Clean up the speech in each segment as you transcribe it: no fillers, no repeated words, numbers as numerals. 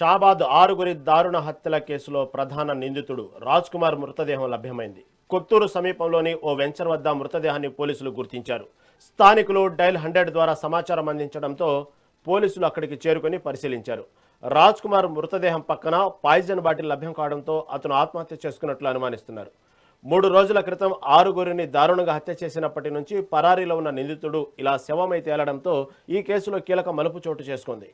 షాబాద్ ఆరుగురి దారుణ హత్యల కేసులో ప్రధాన నిందితుడు రాజ్ కుమార్ మృతదేహం లభ్యమైంది. కొత్తూరు సమీపంలోని ఓ వెంచర్ వద్ద మృతదేహాన్ని పోలీసులు గుర్తించారు. స్థానికులు డైల్ 100 ద్వారా సమాచారం అందించడంతో పోలీసులు అక్కడికి చేరుకొని పరిశీలించారు. రాజ్ కుమార్ మృతదేహం పక్కన పాయిజన్ బాటిల్ లభ్యం కావడంతో అతను ఆత్మహత్య చేసుకున్నట్లు అనుమానిస్తున్నారు. 3 రోజుల క్రితం ఆరుగురిని దారుణంగా హత్య చేసినప్పటి నుంచి పరారీలో ఉన్న నిందితుడు ఇలా శవమై తేలడంతో ఈ కేసులో కీలక మలుపు చోటు చేసుకుంది.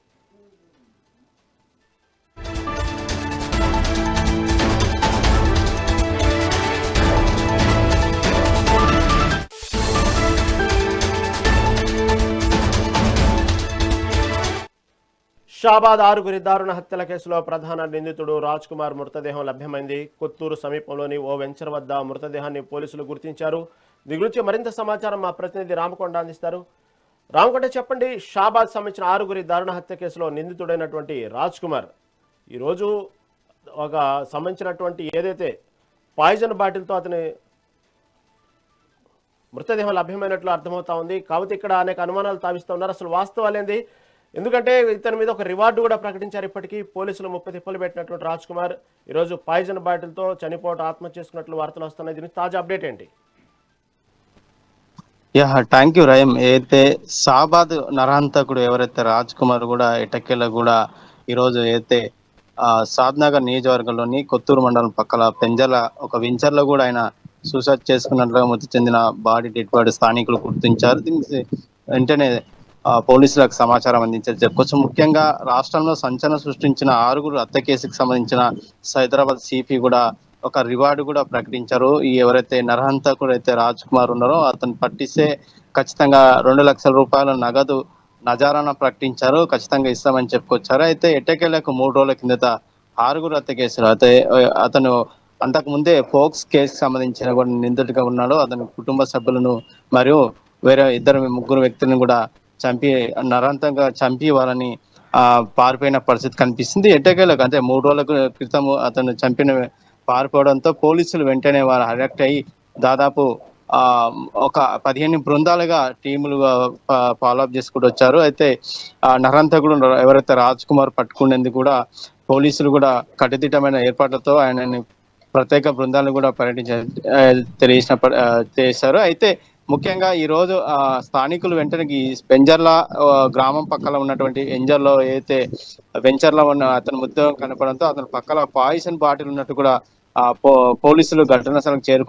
షాబాద్ ఆరుగురి దారుణ హత్యల కేసులో ప్రధాన నిందితుడు రాజ్ కుమార్ మృతదేహం లభ్యమైంది. కొత్తూరు సమీపంలోని ఓ వెంచర్ వద్ద మృతదేహాన్ని పోలీసులు గుర్తించారు. దీని గురించి మరింత సమాచారం మా ప్రతినిధి రామకొండ అందిస్తారు. రామకొండ, చెప్పండి, షాబాద్ సంబంధించిన ఆరుగురి దారుణ హత్య కేసులో నిందితుడైనటువంటి రాజ్ కుమార్ ఈరోజు ఒక సంబంధించినటువంటి ఏదైతే పాయిజన్ బాటిల్తో అతని మృతదేహం లభ్యమైనట్లు అర్థమవుతా ఉంది. కాబట్టి ఇక్కడ అనేక అనుమానాలు తావిస్తూ ఉన్నారు. అసలు వాస్తవాలేంది? ఎందుకంటే ఇతని మీద ఒక రివార్డు కూడా ప్రకటించారు. ఇప్పటికీ పోలీసులు 30 తిప్పలు పెట్టినటువంటి రాజ్ కుమార్ ఈరోజు పాయిజన్ బాటిల్తో చనిపోవడం, ఆత్మహత్య చేసుకున్నట్లు వార్తలు వస్తున్నాయి. దీనికి తాజా అప్డేట్ ఏంటి? థ్యాంక్ యూ రయం. అయితే షాబాద్ నరహంతకుడు ఎవరైతే రాజ్ కుమార్ కూడా ఎటకెళ్ళ కూడా ఈరోజు అయితే సాద్నగర్ నియోజకవర్గంలోని కొత్తూరు మండలం పక్కల పెంజల ఒక వెంచర్లో కూడా ఆయన సూసైడ్ చేసుకున్నట్లుగా మృతి చెందిన బాడీ డెడ్ బాడీ స్థానికులు గుర్తించారు. దీనికి వెంటనే పోలీసులకు సమాచారం అందించారు చెప్పుకోవచ్చు. ముఖ్యంగా రాష్ట్రంలో సంచలనం సృష్టించిన ఆరుగురు హత్య కేసుకు సంబంధించిన హైదరాబాద్ సిపి కూడా ఒక రివార్డు కూడా ప్రకటించారు. ఈ ఎవరైతే నరహంతకుడు అయితే రాజ్ కుమార్ ఉన్నారో అతను పట్టిస్తే ఖచ్చితంగా 2 లక్షల రూపాయల నగదు నజారాన ప్రకటించారు. ఖచ్చితంగా ఇస్తామని చెప్పుకొచ్చారు. అయితే ఎట్టకేలకు 3 రోజుల కిందట ఆరుగురు హత్య కేసులు అయితే అతను అంతకు ముందే ఫోక్స్ కేసు సంబంధించిన కూడా నిందితుడిగా ఉన్నాడు. అతని కుటుంబ సభ్యులను మరియు వేరే ముగ్గురు వ్యక్తులను కూడా నరహంతంగా చంపి వాళ్ళని పారిపోయిన పరిస్థితి కనిపిస్తుంది. ఎట్టకేలకు అంటే 3 రోజుల క్రితం అతను పారిపోవడంతో పోలీసులు వెంటనే వారు అలర్ట్ అయ్యి దాదాపు ఒక 15 బృందాలుగా టీములుగా ఫాలోఅప్ చేసుకుంటూ వచ్చారు. అయితే నరహంతకుడు ఎవరైతే రాజ్ కుమార్ పట్టుకునేందుకు కూడా పోలీసులు కూడా కట్టుదిట్టమైన ఏర్పాట్లతో ఆయనని ప్రత్యేక బృందాలను కూడా చేశారు. అయితే ముఖ్యంగా ఈ రోజు స్థానికులు వెంటనే పెంజర్ల గ్రామం పక్కన ఉన్నటువంటి ఎంజర్లో ఏదైతే వెంచర్లో ఉన్న అతని మృతదేహం కనపడంతో అతని పక్కన పాయిజన్ బాటిల్ ఉన్నట్టు కూడా పోలీసులు ఘటనా స్థలం